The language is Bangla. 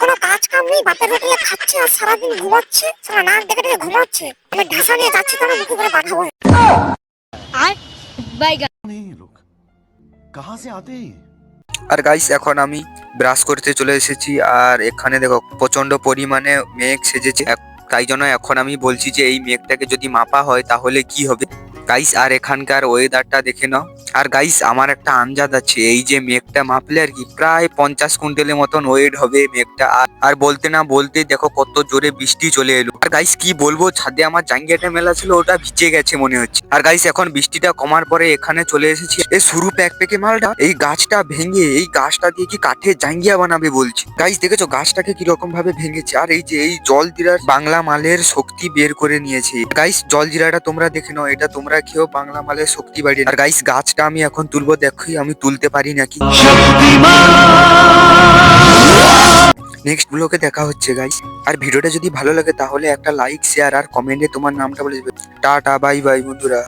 কোনো কাজ কাম নেই, বাপের হোটেলে খাচ্ছে আর সারাদিন ঘুমাচ্ছে, সারা নাক ডেকে ডেকে ঘুমাচ্ছে। আমি ঢাসা নিয়ে যাচ্ছি, তারা মুখে করে পাঠাবো। আর বাইগা कहाँ से आते हैं? আর গাইস এখন আমি ব্রাশ করতে চলে এসেছি, আর এখানে দেখো প্রচন্ড পরিমাণে মেঘ সেজেছে, তাই জন্য এখন আমি বলছি যে এই মেঘটাকে যদি মাপা হয় তাহলে কি হবে গাইস। আর এখানকার ওয়েদারটা দেখে নাও। আর গাইস আমার একটা আন্দাজ আছে, এই যে মেঘটা মাপলে আর কি প্রায় 50 কুইন্টালের মতন ওয়েট হবে মেঘটা। আর বলতে না বলতে দেখো কত জোরে বৃষ্টি চলে এলো। আর গাইস কি বলবো, ছাদে আমার জাঙ্গিয়াটা মেলা ছিল, ওটা ভিজে গেছে মনে হচ্ছে। আর গাইস এখন বৃষ্টিটা কমার পরে এখানে চলে এসেছি। এই শুরু প্যাকে মালটা এই গাছটা ভেঙে এই গাছটা দিয়ে কি কাঠের জাঙ্গিয়া বানাবে বলছে। গাইস দেখেছো গাছটাকে কিরকম ভাবে ভেঙেছে, আর এই যে এই জলজিরার বাংলা মালের শক্তি বের করে নিয়েছে। গাইস জলজিরাটা তোমরা দেখে নাও, এটা তোমরা খেয়েও বাংলা মালের শক্তি বাড়িয়ে। আর গাইস গাছটা আমি এখন তুলবো, দেখি আমি তুলতে পারি নাকি। নেক্সট ব্লগে দেখা হচ্ছে গাইস। আর ভিডিওটা যদি ভালো লাগে তাহলে একটা লাইক শেয়ার আর কমেন্টে তোমার নামটা বলে দেবে। টাটা বাই বাই বন্ধুরা।